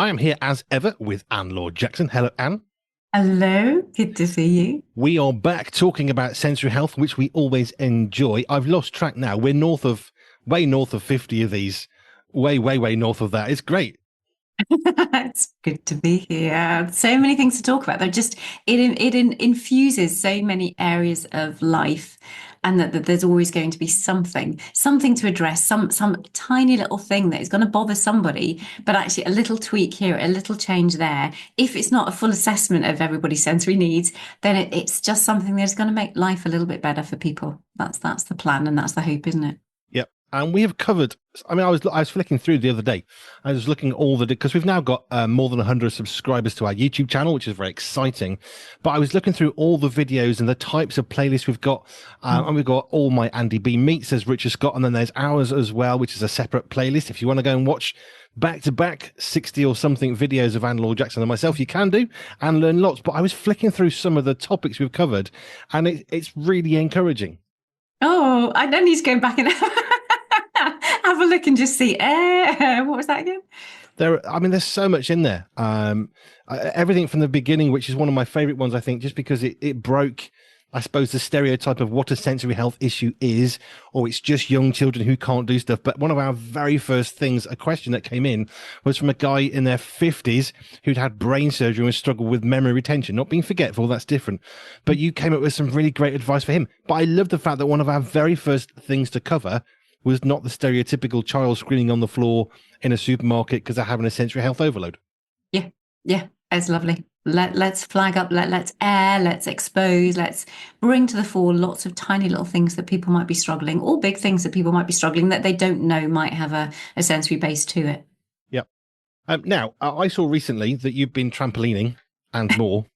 I am here as ever with Laure Jackson. Hello, Anne. Hello, good to see you. We are back talking about sensory health, which we always enjoy. I've lost track now. We're way north of 50 of these. Way north of that. It's great. It's good to be here. So many things to talk about. It infuses so many areas of life, and that there's always going to be something to address, some tiny little thing that is going to bother somebody, but actually a little tweak here, a little change there. If it's not a full assessment of everybody's sensory needs, then it's just something that's going to make life a little bit better for people. That's the plan, and that's the hope, isn't it? Yep. And we have covered. I mean, I was flicking through the other day. I was looking at all the because we've now got more than 100 subscribers to our YouTube channel, which is very exciting. But I was looking through all the videos and the types of playlists we've got, and we've got all my Andy B meets as Richard Scott, and then there's ours as well, which is a separate playlist. If you want to go and watch back to back 60 or something videos of Laure Jackson and myself, you can do and learn lots. But I was flicking through some of the topics we've covered, and it's really encouraging. Oh, I need to go back and have a look and just see. What was that again? I mean, there's so much in there. Everything from the beginning, which is one of my favorite ones, I think, just because it broke, I suppose, the stereotype of what a sensory health issue is, or it's just young children who can't do stuff. But one of our very first things, a question that came in, was from a guy in their 50s who'd had brain surgery and struggled with memory retention. Not being forgetful, that's different. But you came up with some really great advice for him. But I love the fact that one of our very first things to cover was not the stereotypical child screaming on the floor in a supermarket because they're having a sensory health overload. Yeah, yeah, it's lovely. Let's flag up, let's air, let's expose, let's bring to the fore lots of tiny little things that people might be struggling, or big things that people might be struggling that they don't know might have a sensory base to it. Yep. Now, I saw recently that you've been trampolining and more.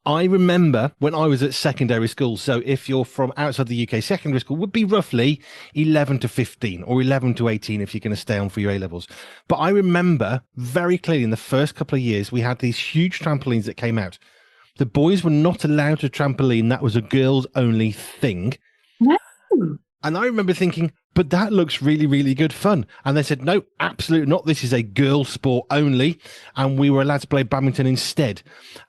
I remember when I was at secondary school. So if you're from outside the UK, secondary school would be roughly 11 to 15 or 11 to 18 if you're going to stay on for your A levels. But I remember very clearly in the first couple of years, we had these huge trampolines that came out. The boys were not allowed to trampoline. That was a girls only thing. No. And I remember thinking, but that looks really, really good fun. And they said, no, absolutely not. This is a girl sport only. And we were allowed to play badminton instead.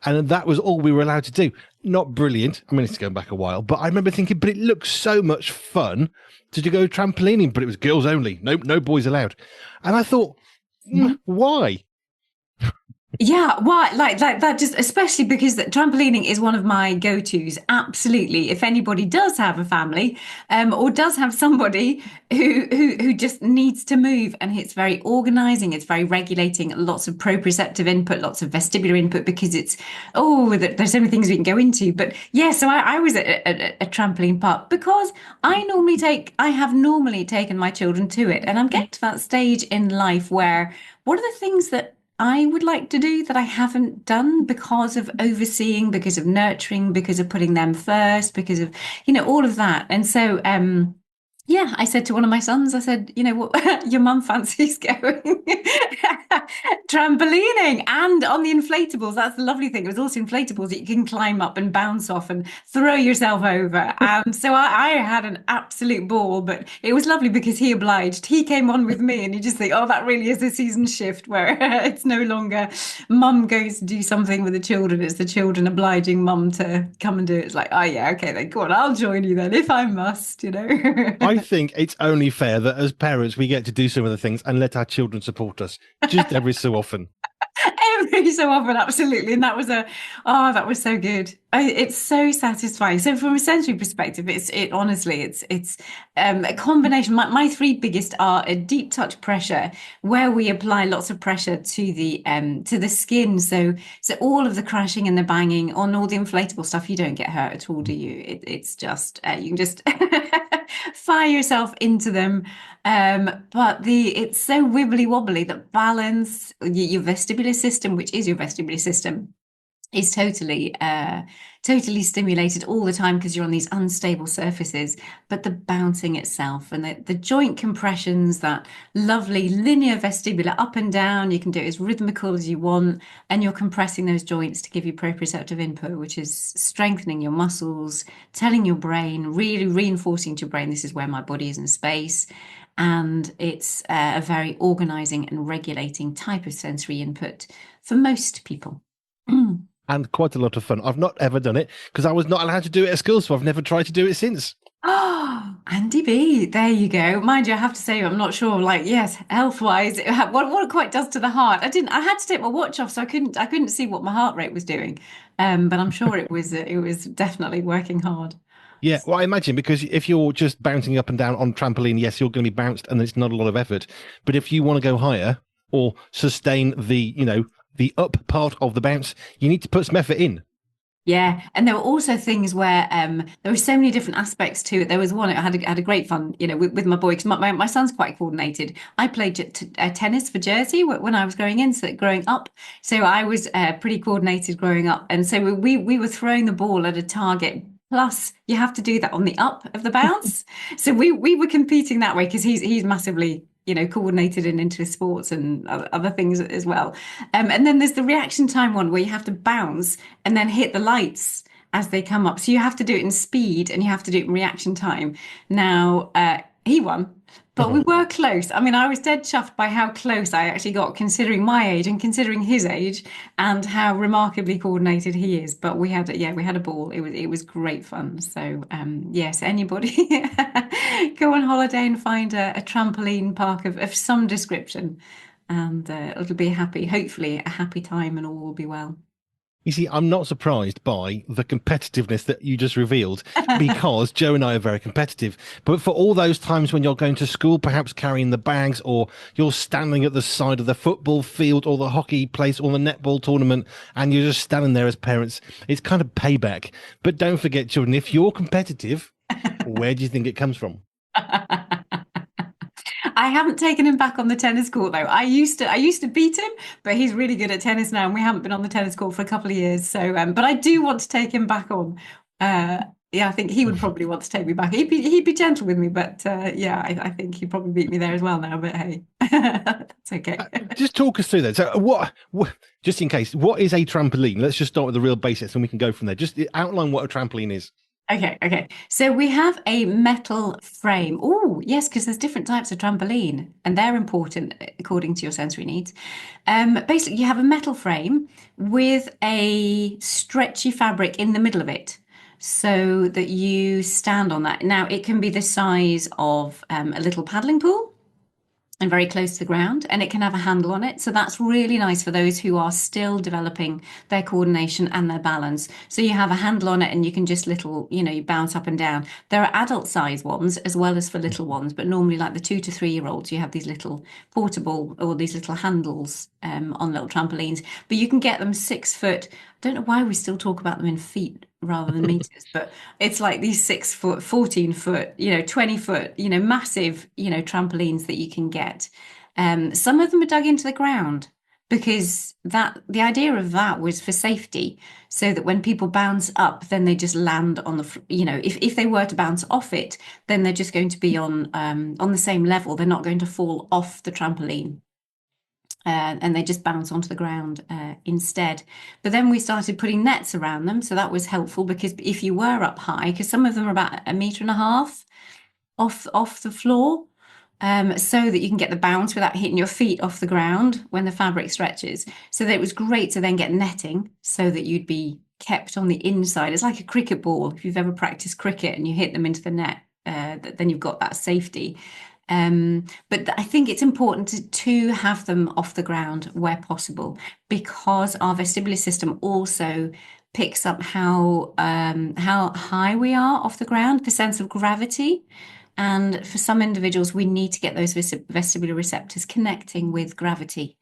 And that was all we were allowed to do. Not brilliant. I mean, it's going back a while, but I remember thinking, but it looks so much fun to go trampolining, but it was girls only. No boys allowed. And I thought, why? Yeah, why? Like that just especially because trampolining is one of my go-tos. Absolutely. If anybody does have a family, or does have somebody who just needs to move, and it's very organizing, it's very regulating, lots of proprioceptive input, lots of vestibular input, because there's so many things we can go into. But yeah, so I was at a trampoline park because I have normally taken my children to it, and I'm getting to that stage in life where what are the things that I would like to do that I haven't done because of overseeing, because of nurturing, because of putting them first, because of, all of that. And so, yeah, I said to one of my sons, I said, you know what, your mum fancies going trampolining and on the inflatables. That's the lovely thing. It was also inflatables that you can climb up and bounce off and throw yourself over. So I had an absolute ball, but it was lovely because he obliged. He came on with me, and you just think, oh, that really is a season shift where it's no longer mum goes to do something with the children. It's the children obliging mum to come and do it. It's like, oh, yeah, okay, then go on, I'll join you then if I must. I think it's only fair that as parents, we get to do some of the things and let our children support us just every so often. Every so often, absolutely. And that was so good. It's so satisfying. So from a sensory perspective, it's a combination. My three biggest are a deep touch pressure, where we apply lots of pressure to the skin. So all of the crashing and the banging on all the inflatable stuff, you don't get hurt at all, do you? It's just you can just fire yourself into them. But it's so wibbly wobbly that balance your vestibular system, which is your vestibular system, is totally stimulated all the time because you're on these unstable surfaces. But the bouncing itself and the joint compressions, that lovely linear vestibular up and down, you can do it as rhythmical as you want, and you're compressing those joints to give you proprioceptive input, which is strengthening your muscles, telling your brain, really reinforcing to your brain, this is where my body is in space. and it's a very organizing and regulating type of sensory input for most people. And quite a lot of fun. I've not ever done it because I was not allowed to do it at school, so I've never tried to do it since. Oh, Andy B, there you go. Mind you, I have to say, I'm not sure. Like, yes, health-wise, what it quite does to the heart. I had to take my watch off, so I couldn't see what my heart rate was doing. But I'm sure it was definitely working hard. Yeah, well, I imagine because if you're just bouncing up and down on trampoline, yes, you're going to be bounced and it's not a lot of effort. But if you want to go higher or sustain the up part of the bounce, you need to put some effort in. Yeah, and there were also things where there were so many different aspects to it. There was one I had a great fun, with my boy because my son's quite coordinated. I played tennis for Jersey when I was growing up, so I was pretty coordinated growing up, and so we were throwing the ball at a target. Plus, you have to do that on the up of the bounce. So we were competing that way because he's massively coordinated and into sports and other things as well. And then there's the reaction time one where you have to bounce and then hit the lights as they come up. So you have to do it in speed and you have to do it in reaction time. Now, he won, but we were close. I mean, I was dead chuffed by how close I actually got, considering my age and considering his age and how remarkably coordinated he is. But we had a ball. It was great fun. So, yes, anybody go on holiday and find a trampoline park of some description, and it'll be hopefully a happy time, and all will be well. You see, I'm not surprised by the competitiveness that you just revealed because Joe and I are very competitive. But for all those times when you're going to school, perhaps carrying the bags, or you're standing at the side of the football field or the hockey place or the netball tournament, and you're just standing there as parents, it's kind of payback. But don't forget, children, if you're competitive, where do you think it comes from? I haven't taken him back on the tennis court though. I used to beat him, but he's really good at tennis now, and we haven't been on the tennis court for a couple of years. So, but I do want to take him back on. Yeah, I think he would probably want to take me back. He'd be gentle with me, but yeah, I think he'd probably beat me there as well now. But hey, that's okay. Just talk us through that. So, just in case, what is a trampoline? Let's just start with the real basics, and we can go from there. Just outline what a trampoline is. Okay. So we have a metal frame. Oh, yes, because there's different types of trampoline, and they're important according to your sensory needs. Basically, you have a metal frame with a stretchy fabric in the middle of it, so that you stand on that. Now, it can be the size of a little paddling pool and very close to the ground, and it can have a handle on it. So that's really nice for those who are still developing their coordination and their balance. So you have a handle on it and you can just you bounce up and down. There are adult size ones as well as for little ones, but normally like the 2 to 3 year olds, you have these little portable or these little handles on little trampolines, but you can get them 6 foot. I don't know why we still talk about them in feet rather than meters, but it's like these 6 foot, 14 foot, 20 foot, massive, trampolines that you can get. Some of them are dug into the ground because the idea of that was for safety, so that when people bounce up, then they just land on if they were to bounce off it, then they're just going to be on the same level. They're not going to fall off the trampoline. And they just bounce onto the ground instead. But then we started putting nets around them, so that was helpful because if you were up high, because some of them are about 1.5 meters off the floor, so that you can get the bounce without hitting your feet off the ground when the fabric stretches. So that it was great to then get netting so that you'd be kept on the inside. It's like a cricket ball. If you've ever practiced cricket and you hit them into the net, then you've got that safety. But I think it's important to have them off the ground where possible, because our vestibular system also picks up how high we are off the ground, the sense of gravity. And for some individuals, we need to get those vestibular receptors connecting with gravity.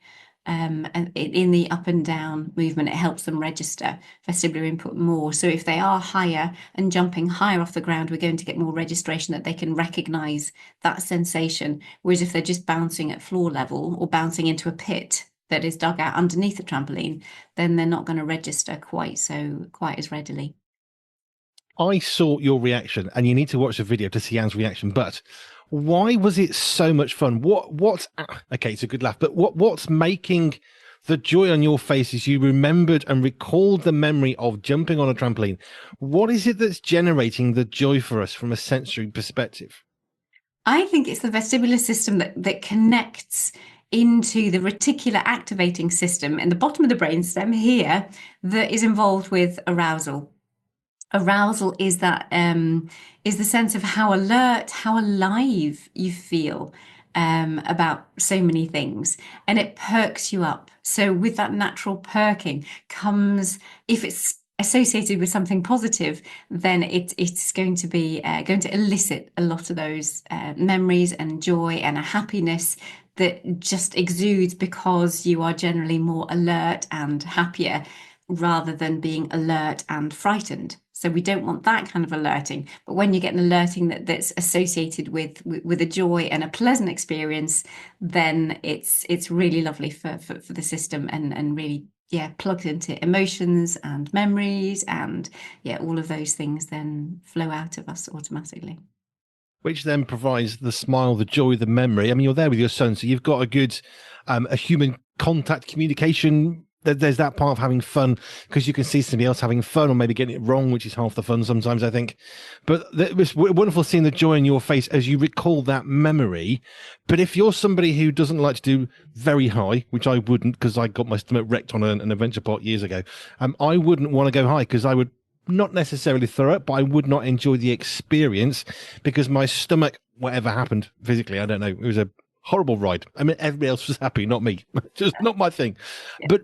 And in the up and down movement, it helps them register vestibular input more. So if they are higher and jumping higher off the ground, we're going to get more registration that they can recognize that sensation. Whereas if they're just bouncing at floor level or bouncing into a pit that is dug out underneath the trampoline, then they're not going to register quite as readily. I saw your reaction, and you need to watch the video to see Anne's reaction. But why was it so much fun? What's okay? It's a good laugh, but what's making the joy on your face as you remembered and recalled the memory of jumping on a trampoline? What is it that's generating the joy for us from a sensory perspective? I think it's the vestibular system that connects into the reticular activating system in the bottom of the brainstem here that is involved with arousal. Arousal is the sense of how alert, how alive you feel about so many things, and it perks you up. So with that natural perking comes, if it's associated with something positive, then it's going to be going to elicit a lot of those memories and joy and a happiness that just exudes because you are generally more alert and happier rather than being alert and frightened. So we don't want that kind of alerting. But when you get an alerting that's associated with a joy and a pleasant experience, then it's really lovely for the system and really, yeah, plugged into emotions and memories and yeah, all of those things then flow out of us automatically. Which then provides the smile, the joy, the memory. I mean, you're there with your son, so you've got a good, a human contact communication. There's that part of having fun because you can see somebody else having fun or maybe getting it wrong, which is half the fun sometimes, I think. But it was wonderful seeing the joy in your face as you recall that memory. But if you're somebody who doesn't like to do very high, which I wouldn't because I got my stomach wrecked on an adventure park years ago, I wouldn't want to go high because I would not necessarily throw up, but I would not enjoy the experience because my stomach, whatever happened physically, I don't know. It was a horrible ride. I mean, everybody else was happy, not me. Just not my thing. Yeah.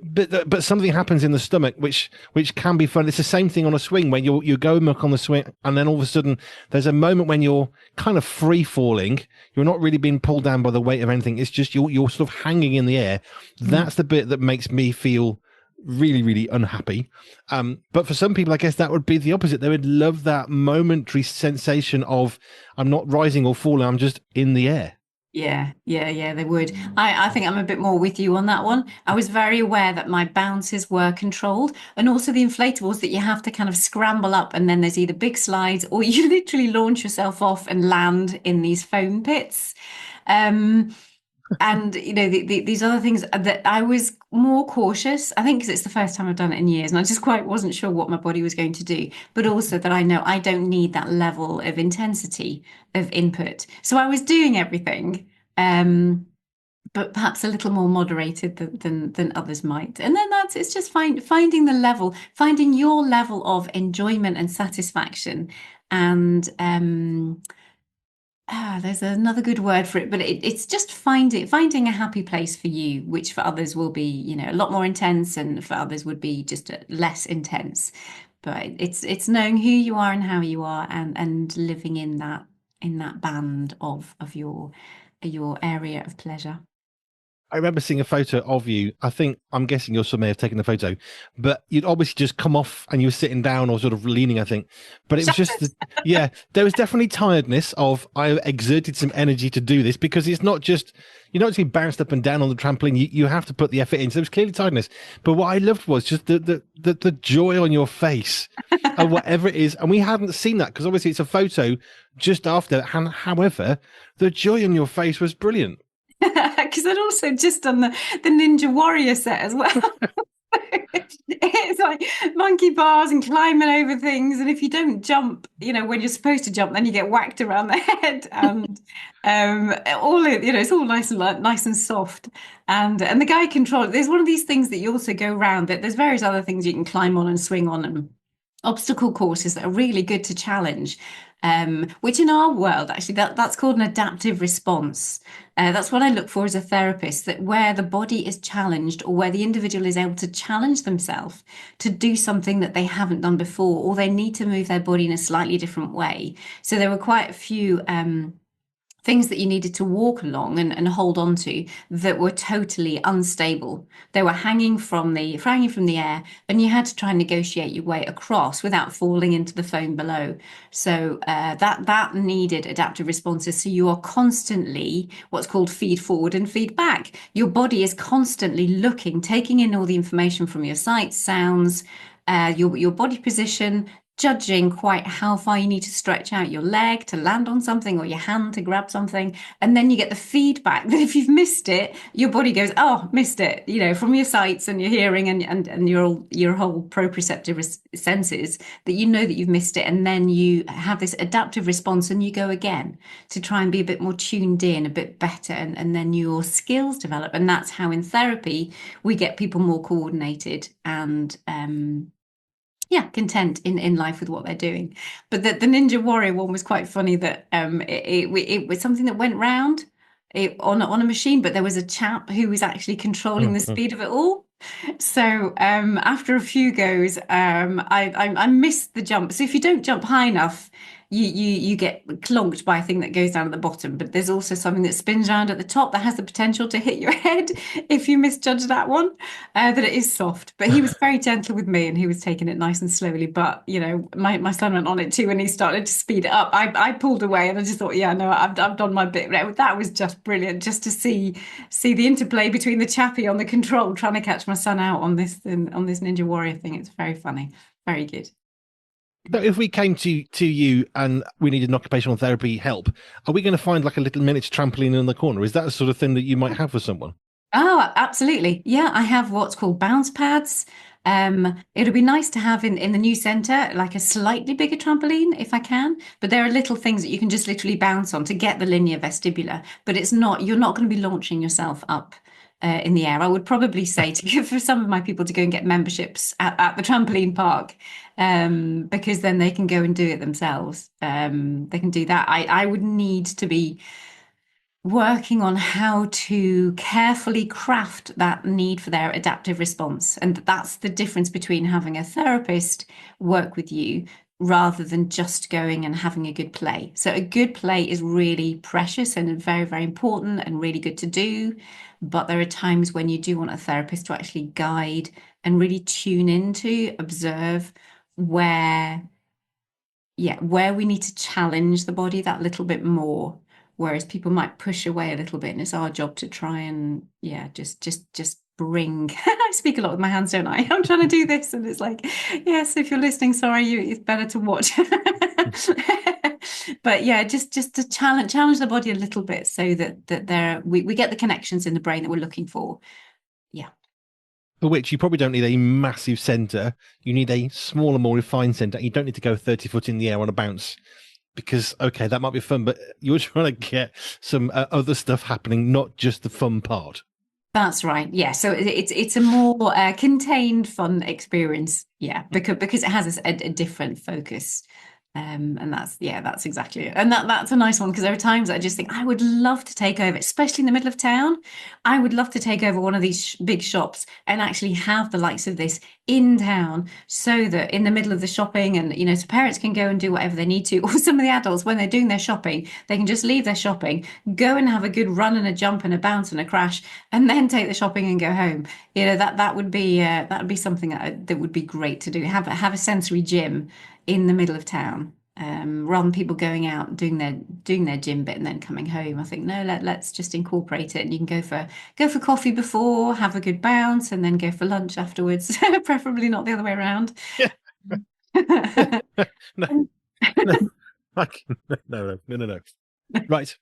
But something happens in the stomach which can be fun. It's the same thing on a swing when you go muck on the swing, and then all of a sudden there's a moment when you're kind of free falling. You're not really being pulled down by the weight of anything. It's just you're sort of hanging in the air. That's the bit that makes me feel really, really unhappy. But for some people, I guess that would be the opposite. They would love that momentary sensation of I'm not rising or falling, I'm just in the air. Yeah, they would. I think I'm a bit more with you on that one. I was very aware that my bounces were controlled and also the inflatables that you have to kind of scramble up and then there's either big slides or you literally launch yourself off and land in these foam pits. Um, and you know these other things that I was more cautious. I think because it's the first time I've done it in years, and I just quite wasn't sure what my body was going to do. But also that I know I don't need that level of intensity of input. So I was doing everything, but perhaps a little more moderated than others might. And then it's just finding the level, finding your level of enjoyment and satisfaction, and there's another good word for it, but it's just finding a happy place for you, which for others will be, you know, a lot more intense, and for others would be just less intense. But it's knowing who you are and how you are, and living in that band of your area of pleasure. I remember seeing a photo of you. I'm guessing your son may have taken the photo, but you'd obviously just come off and you were sitting down or sort of leaning, I think. But it was just, yeah, there was definitely tiredness of I exerted some energy to do this because it's not just, you're not just being bounced up and down on the trampoline. You have to put the effort in. So there was clearly tiredness. But what I loved was just the joy on your face or whatever it is. And we hadn't seen that because obviously it's a photo just after. And however, the joy on your face was brilliant. Because I'd also just done the Ninja Warrior set as well. It's like monkey bars and climbing over things, and if you don't jump, you know, when you're supposed to jump, then you get whacked around the head, and it's all nice and soft, and the guy controls. There's one of these things that you also go around. That there's various other things you can climb on and swing on, and obstacle courses that are really good to challenge. Which in our world, actually, that's called an adaptive response. That's what I look for as a therapist, that where the body is challenged or where the individual is able to challenge themselves to do something that they haven't done before, or they need to move their body in a slightly different way. So there were quite a few things that you needed to walk along and hold on to that were totally unstable. They were hanging from the air, and you had to try and negotiate your way across without falling into the foam below. So that needed adaptive responses. So you are constantly what's called feed forward and feed back. Your body is constantly looking, taking in all the information from your sights, sounds, your body position, judging quite how far you need to stretch out your leg to land on something or your hand to grab something. And then you get the feedback that if you've missed it, your body goes, oh, missed it, you know, from your sights and your hearing and your whole proprioceptive senses, that you know that you've missed it. And then you have this adaptive response and you go again to try and be a bit more tuned in, a bit better. And then your skills develop. And that's how in therapy we get people more coordinated and yeah, content in life with what they're doing. But the Ninja Warrior one was quite funny that it was something that went round on a machine, but there was a chap who was actually controlling the speed of it all. So after a few goes, I missed the jump. So if you don't jump high enough, you get clonked by a thing that goes down at the bottom. But there's also something that spins around at the top that has the potential to hit your head if you misjudge that one. That it is soft. But he was very gentle with me, and he was taking it nice and slowly. But you know, my son went on it too, and he started to speed it up. I pulled away, and I just thought, yeah, no, I've done my bit. That was just brilliant, just to see the interplay between the chappie on the control trying to catch my son out on this Ninja Warrior thing. It's very funny, very good. So if we came to you and we needed an occupational therapy help, are we going to find like a little miniature trampoline in the corner? Is that the sort of thing that you might have for someone? Oh, absolutely. Yeah, I have what's called bounce pads. It'll be nice to have in the new centre, like a slightly bigger trampoline if I can. But there are little things that you can just literally bounce on to get the linear vestibular. But you're not going to be launching yourself up in the air. I would probably say for some of my people to go and get memberships at the trampoline park, because then they can go and do it themselves. They can do that. I would need to be working on how to carefully craft that need for their adaptive response. And that's the difference between having a therapist work with you rather than just going and having a good play. So a good play is really precious and very, very important and really good to do. But there are times when you do want a therapist to actually guide and really tune into, observe where we need to challenge the body that little bit more, whereas people might push away a little bit, and it's our job to try and just bring. I speak a lot with my hands, don't I? I'm trying to do this, and it's like, yes, if you're listening, sorry, it's better to watch. But yeah, just to challenge the body a little bit so that we get the connections in the brain that we're looking for. Yeah. For which you probably don't need a massive centre. You need a smaller, more refined centre. You don't need to go 30 foot in the air on a bounce because, okay, that might be fun, but you're trying to get some other stuff happening, not just the fun part. That's right. Yeah. So it's a more contained, fun experience. Yeah, because it has a different focus. And that's exactly it. And that's a nice one because there are times I just think I would love to take over, especially in the middle of town. I would love to take over one of these big shops and actually have the likes of this in town so that in the middle of the shopping and, you know, so parents can go and do whatever they need to, or some of the adults, when they're doing their shopping, they can just leave their shopping, go and have a good run and a jump and a bounce and a crash, and then take the shopping and go home. You know, that would be something that would be great to do. Have a sensory gym in the middle of town, rather than people going out doing their gym bit and then coming home. I think no, let's just incorporate it, and you can go for coffee before, have a good bounce, and then go for lunch afterwards. Preferably not the other way around. Yeah. No. No. Right.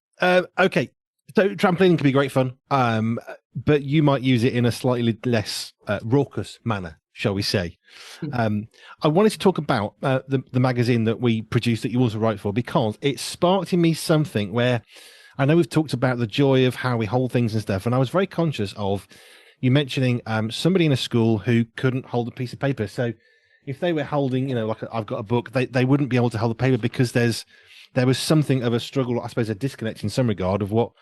Okay. So trampolining can be great fun, but you might use it in a slightly less raucous manner, shall we say. I wanted to talk about the magazine that we produced that you also write for, because it sparked in me something where I know we've talked about the joy of how we hold things and stuff, and I was very conscious of you mentioning somebody in a school who couldn't hold a piece of paper. So if they were holding, you know, like I've got a book, they wouldn't be able to hold the paper because there was something of a struggle, I suppose, a disconnect in some regard of what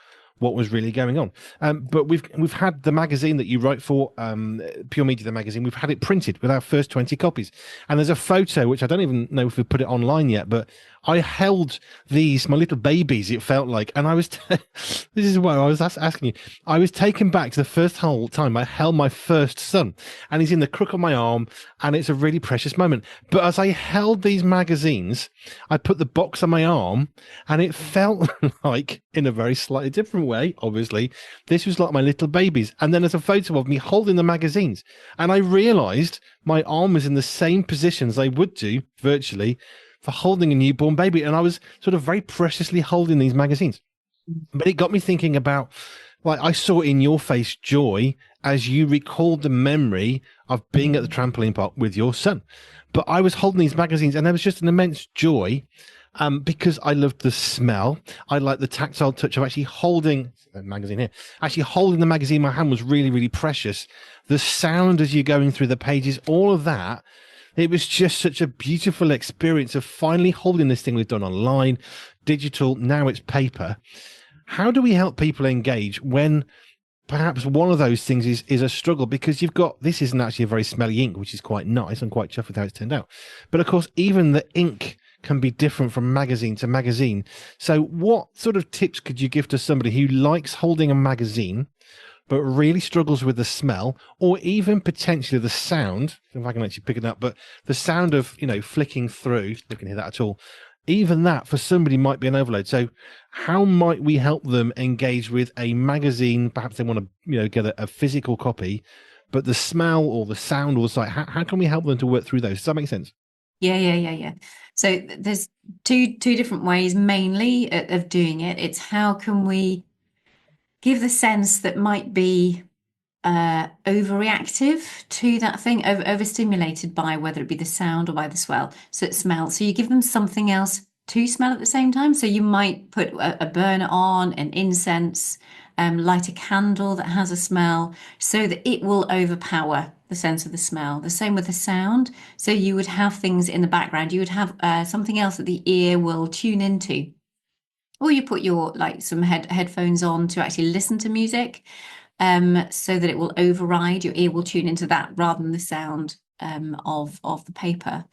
was really going on. But we've had the magazine that you write for, Pure Media, the magazine, we've had it printed with our first 20 copies. And there's a photo, which I don't even know if we put it online yet, but I held these, my little babies, it felt like, and this is what I was asking you. I was taken back to the first whole time I held my first son, and he's in the crook of my arm, and it's a really precious moment. But as I held these magazines, I put the box on my arm, and it felt like, in a very slightly different way, obviously, this was like my little babies. And then there's a photo of me holding the magazines, and I realized my arm was in the same position as I would do virtually for holding a newborn baby. And I was sort of very preciously holding these magazines. But it got me thinking about, like, I saw in your face joy as you recalled the memory of being at the trampoline park with your son. But I was holding these magazines, and there was just an immense joy, because I loved the smell. I liked the tactile touch of actually holding the magazine here. Actually holding the magazine in my hand was really, really precious. The sound as you're going through the pages, all of that. It was just such a beautiful experience of finally holding this thing we've done online, digital, now it's paper. How do we help people engage when perhaps one of those things is a struggle? Because you've got, this isn't actually a very smelly ink, which is quite nice and quite chuffed with how it's turned out. But of course, even the ink can be different from magazine to magazine. So what sort of tips could you give to somebody who likes holding a magazine, but really struggles with the smell, or even potentially the sound, if I can actually pick it up, but the sound of, flicking through, you can hear that at all. Even that for somebody might be an overload. So how might we help them engage with a magazine? Perhaps they want to, get a physical copy, but the smell or the sound or the sight, how can we help them to work through those? Does that make sense? Yeah. So there's two different ways mainly of doing it. It's how can we give the sense that might be overreactive to that thing, overstimulated by whether it be the sound or by the smell. So you give them something else to smell at the same time. So you might put a burner on, an incense, light a candle that has a smell, so that it will overpower the sense of the smell. The same with the sound. So you would have things in the background. You would have something else that the ear will tune into. Or you put your some headphones on to actually listen to music, so that it will override, your ear will tune into that rather than the sound of the paper.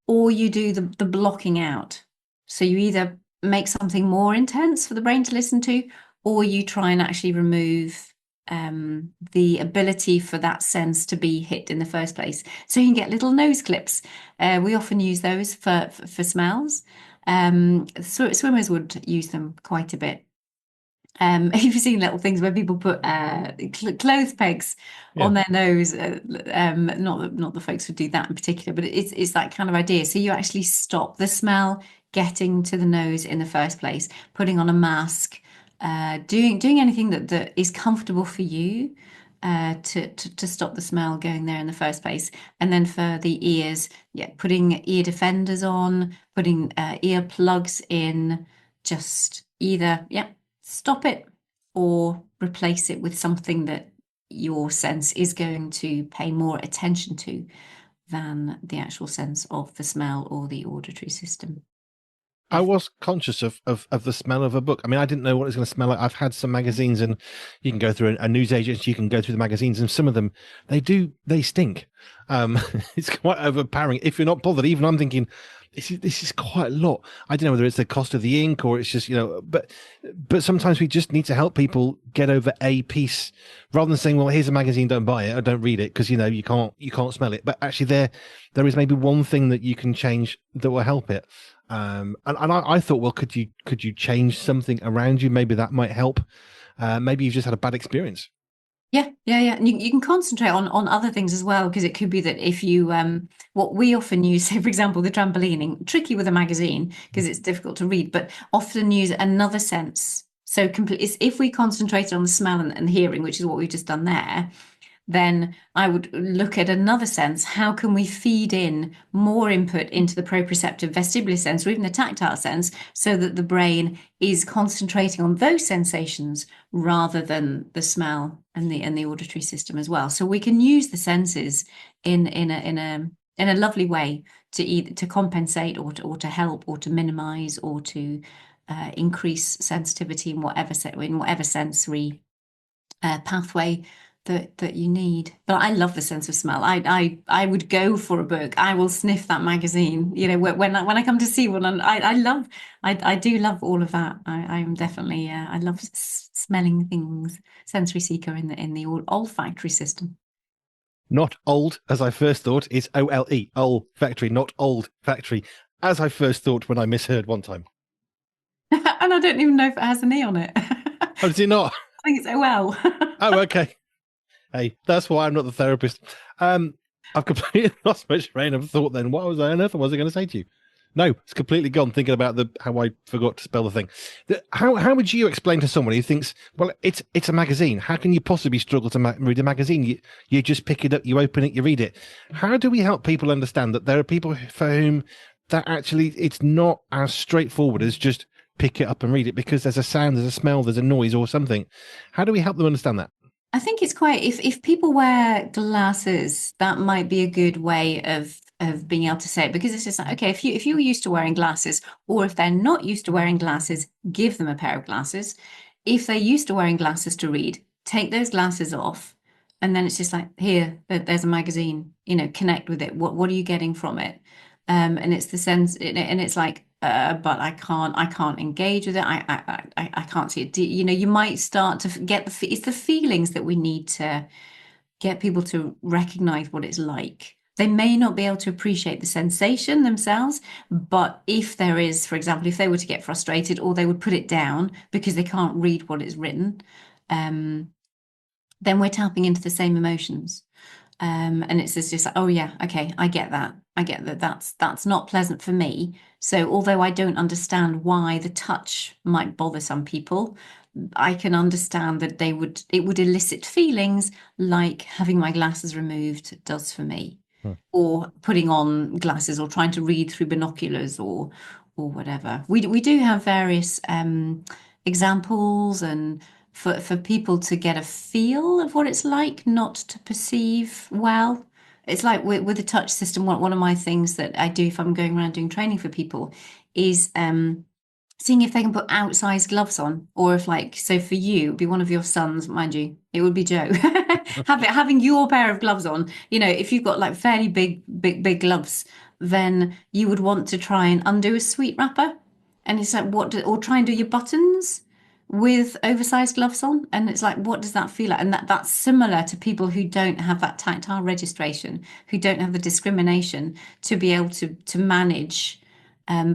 Or you do the blocking out. So you either make something more intense for the brain to listen to, or you try and actually remove the ability for that sense to be hit in the first place. So you can get little nose clips. We often use those for smells. Swimmers would use them quite a bit. You've seen little things where people put clothes pegs on their nose. Not the folks who do that in particular, but it's that kind of idea. So you actually stop the smell getting to the nose in the first place. Putting on a mask, doing anything that is comfortable for you, to stop the smell going there in the first place. And then for the ears, putting ear defenders on, putting ear plugs in, just either stop it or replace it with something that your sense is going to pay more attention to than the actual sense of the smell or the auditory system. I was conscious of the smell of a book. I mean, I didn't know what it was going to smell like. I've had some magazines, and you can go through a news agency, you can go through the magazines, and some of them, they stink. It's quite overpowering. If you're not bothered, even I'm thinking, this is quite a lot. I don't know whether it's the cost of the ink or it's just, but sometimes we just need to help people get over a piece rather than saying, well, here's a magazine, don't buy it or don't read it because, you can't smell it. But actually there is maybe one thing that you can change that will help it. And I thought, well, could you change something around you? Maybe that might help. Maybe you've just had a bad experience. Yeah. And you can concentrate on other things as well, because it could be that if you, what we often use, say, for example, the trampolining, tricky with a magazine because it's difficult to read, but often use another sense. So if we concentrated on the smell and hearing, which is what we've just done there, then I would look at another sense. How can we feed in more input into the proprioceptive vestibular sense or even the tactile sense so that the brain is concentrating on those sensations rather than the smell and the auditory system as well. So we can use the senses in a lovely way to either to compensate or to help or to minimize or to increase sensitivity in whatever sensory pathway that you need. But I love the sense of smell. I would go for a book. I will sniff that magazine. You know, when I come to see one, and I do love all of that. I am definitely I love smelling things. Sensory seeker in the olfactory system. Not old, as I first thought. It's OLE, olfactory, not old factory, as I first thought when I misheard one time. And I don't even know if it has an E on it. Oh, I does it not? think it's OL. Oh, okay. Hey, that's why I'm not the therapist. I've completely lost my train of thought then. What was I on earth was I going to say to you? No, it's completely gone thinking about the how I forgot to spell the thing. How would you explain to someone who thinks, well, it's a magazine. How can you possibly struggle to read a magazine? You just pick it up, you open it, you read it. How do we help people understand that there are people for whom that actually it's not as straightforward as just pick it up and read it because there's a sound, there's a smell, there's a noise or something. How do we help them understand that? I think it's quite if people wear glasses, that might be a good way of being able to say it because it's just like, okay, if you're used to wearing glasses, or if they're not used to wearing glasses, give them a pair of glasses. If they're used to wearing glasses to read, take those glasses off, and then it's just like, here, there's a magazine, you know, connect with it. What are you getting from it? And it's the sense, and it's like, but I can't engage with it. I can't see it. You know, you might start to get it's the feelings that we need to get people to recognize what it's like. They may not be able to appreciate the sensation themselves, but if there is, for example, if they were to get frustrated or they would put it down because they can't read what is written, um, then we're tapping into the same emotions. And it's just like, oh yeah, okay, I get that. I get that that's not pleasant for me. So although I don't understand why the touch might bother some people, I can understand that it would elicit feelings like having my glasses removed does for me, Hmm. or putting on glasses or trying to read through binoculars or whatever. We do have various examples and for people to get a feel of what it's like not to perceive well. It's like with the touch system, one of my things that I do if I'm going around doing training for people is seeing if they can put outsized gloves on, or if like, so for you, it'd be one of your sons, mind you, it would be Joe, having your pair of gloves on. You know, if you've got like fairly big gloves, then you would want to try and undo a sweet wrapper. And it's like, or try and do your buttons with oversized gloves on. And it's like, what does that feel like? And that's similar to people who don't have that tactile registration, who don't have the discrimination to be able to manage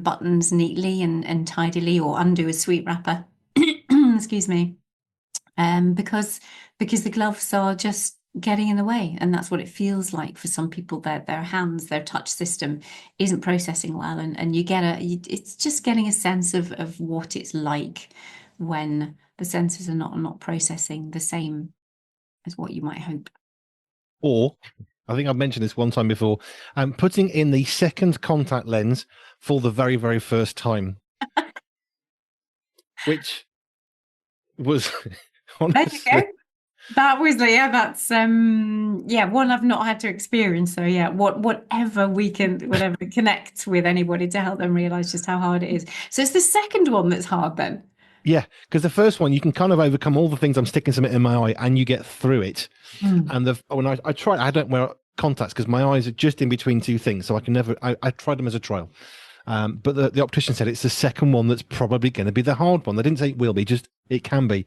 buttons neatly and tidily, or undo a sweet wrapper. Excuse me. Because the gloves are just getting in the way, and that's what it feels like for some people. Their hands, their touch system isn't processing well, and it's just getting a sense of what it's like when the senses are not processing the same as what you might hope. Or, I think I've mentioned this one time before, putting in the second contact lens for the very, very first time, which was There you honestly, go. That was yeah, that's yeah, one I've not had to experience. So yeah, whatever we can whatever connect with anybody to help them realize just how hard it is. So it's the second one that's hard then. yeah, because the first one you can kind of overcome all the things I'm sticking something in my eye and you get through it. Mm. And when I try, I don't wear contacts because my eyes are just in between two things, so I can never. I tried them as a trial, but the optician said it's the second one that's probably going to be the hard one. They didn't say it will be, just it can be.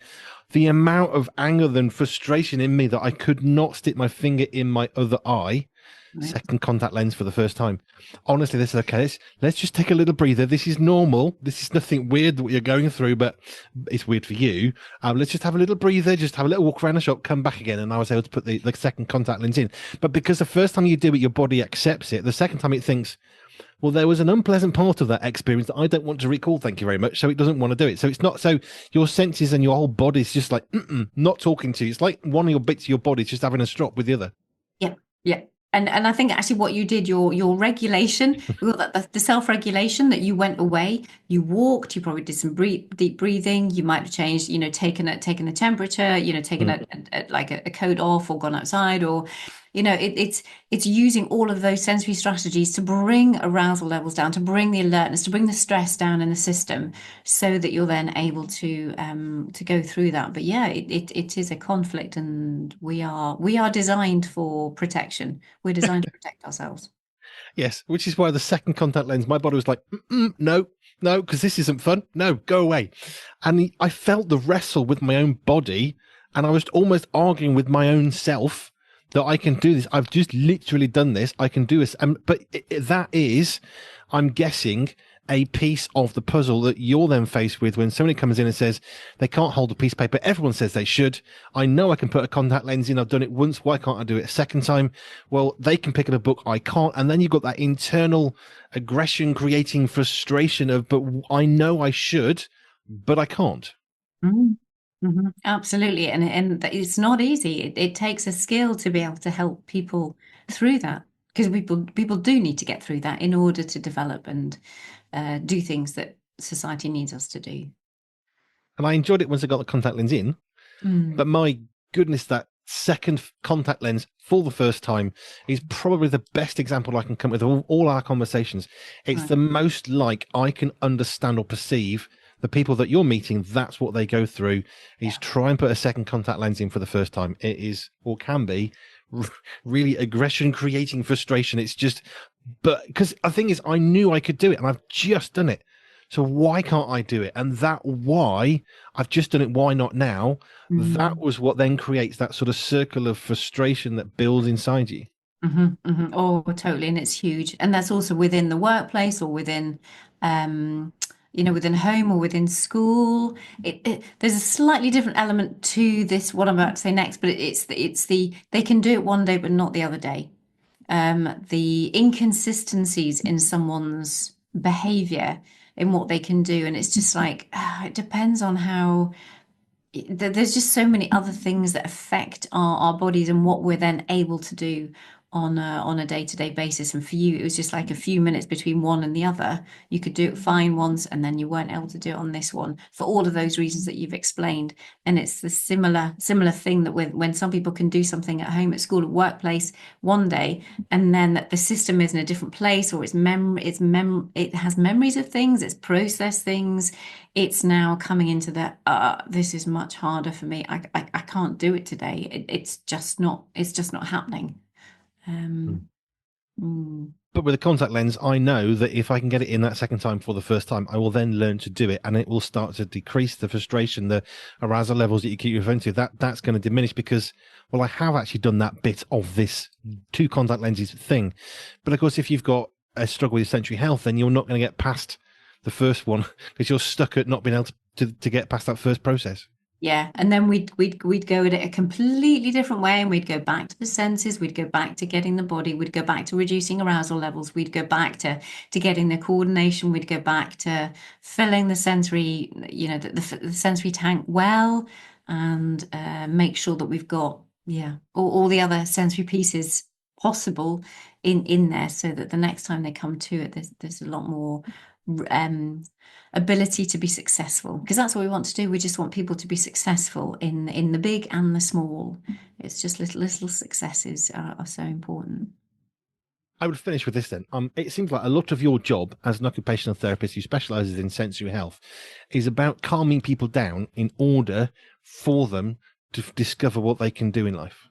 The amount of anger and frustration in me that I could not stick my finger in my other eye, Right. second contact lens for the first time. Honestly, this is okay. Let's just take a little breather. This is normal. This is nothing weird what you're going through, but it's weird for you. Let's just have a little breather, just have a little walk around the shop, come back again. And I was able to put the second contact lens in. But because the first time you do it, your body accepts it. The second time it thinks, well, there was an unpleasant part of that experience that I don't want to recall. Thank you very much. So it doesn't want to do it. So it's not so your senses and your whole body's just like, not talking to you. It's like one of your bits of your body's just having a strop with the other. Yeah, yeah. And I think actually what you did, your regulation, the self-regulation that you went away, you walked, you probably did some deep breathing, you might have changed, you know, taken the temperature, you know, taken like a coat off or gone outside or it's using all of those sensory strategies to bring arousal levels down, to bring the alertness, to bring the stress down in the system, so that you're then able to go through that. But yeah, it is a conflict, and we are designed for protection. We're designed to protect ourselves. Yes, which is why the second contact lens, my body was like, no, no, because this isn't fun. No, go away. And I felt the wrestle with my own body, and I was almost arguing with my own self that I can do this. I've just literally done this. I can do this. But that is, I'm guessing, a piece of the puzzle that you're then faced with when somebody comes in and says they can't hold a piece of paper. Everyone says they should. I know I can put a contact lens in. I've done it once. Why can't I do it a second time? Well, they can pick up a book. I can't. And then you've got that internal aggression creating frustration of, but I know I should, but I can't. Absolutely. And it's not easy. It takes a skill to be able to help people through that, because people do need to get through that in order to develop and do things that society needs us to do. And I enjoyed it once I got the contact lens in. But my goodness, that second contact lens for the first time is probably the best example I can come with all our conversations. It's the most like I can understand or perceive the people that you're meeting. That's what they go through, is try and put a second contact lens in for the first time. It is, or can be, really aggression creating frustration. It's just, but because the thing is, I knew I could do it and I've just done it. So why can't I do it? And that why I've just done it, why not now? That was what then creates that sort of circle of frustration that builds inside you. Oh, totally. And it's huge. And that's also within the workplace, or within, within home, or within school. There's a slightly different element to this, what I'm about to say next, but they can do it one day, but not the other day. The inconsistencies in someone's behavior, in what they can do. And it's just like, it depends on how, there's just so many other things that affect our bodies and what we're then able to do on a day-to-day basis. And for you, it was just like a few minutes between one and the other. You could do it fine once, and then you weren't able to do it on this one, for all of those reasons that you've explained. And it's the similar thing that when some people can do something at home, at school, at workplace one day, and then the system is in a different place, or it has memories of things, it's processed things. It's now coming into this is much harder for me. I can't do it today. It's just not happening. But with a contact lens, I know that if I can get it in that second time for the first time, I will then learn to do it, and it will start to decrease the frustration, the arousal levels that you keep referring to. That's going to diminish because, well, I have actually done that bit of this two contact lenses thing. But of course, if you've got a struggle with sensory health, then you're not going to get past the first one because you're stuck at not being able to get past that first process. Yeah, and then we'd go at it a completely different way, and we'd go back to the senses, we'd go back to getting the body, we'd go back to reducing arousal levels, we'd go back to getting the coordination, we'd go back to filling the sensory, the sensory tank well, and make sure that we've got all the other sensory pieces possible in there, so that the next time they come to it, there's a lot more ability to be successful, because that's what we want to do. We just want people to be successful in the big and the small. It's just little successes are so important. I would finish with this then. It seems like a lot of your job as an occupational therapist who specializes in sensory health is about calming people down in order for them to discover what they can do in life.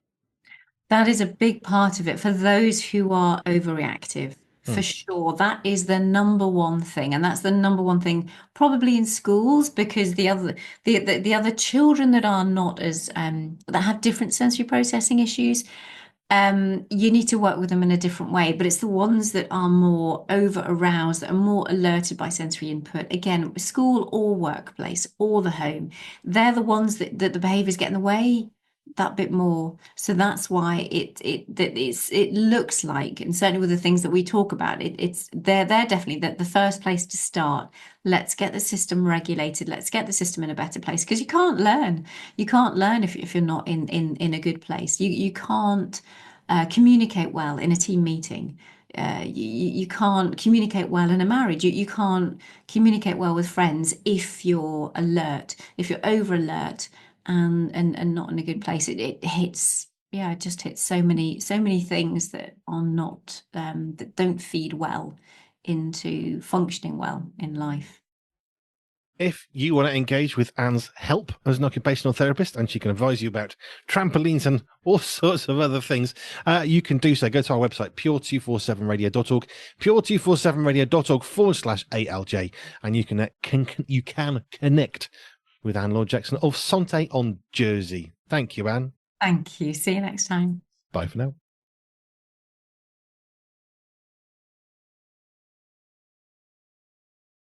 That is a big part of it for those who are overreactive. For sure, that is the number one thing, and that's the number one thing probably in schools, because the other children that are not as that have different sensory processing issues, you need to work with them in a different way. But it's the ones that are more over aroused, that are more alerted by sensory input, again, school or workplace or the home, they're the ones that the behaviors get in the way that bit more. So that's why it looks like, and certainly with the things that we talk about, they're definitely the first place to start. Let's get the system regulated, let's get the system in a better place, because you can't learn if you're not in a good place. You can't communicate well in a team meeting. You can't communicate well in a marriage. You can't communicate well with friends if you're alert, if you're over alert and not in a good place. It hits yeah, it just hits so many things that are not that don't feed well into functioning well in life. If you want to engage with Anne's help as an occupational therapist, and she can advise you about trampolines and all sorts of other things, you can do so. Go to our website, pure247radio.org, pure247radio.org/ALJ, and you can connect with Anne Lord Jackson of Sante on Jersey. Thank you, Anne. Thank you. See you next time. Bye for now.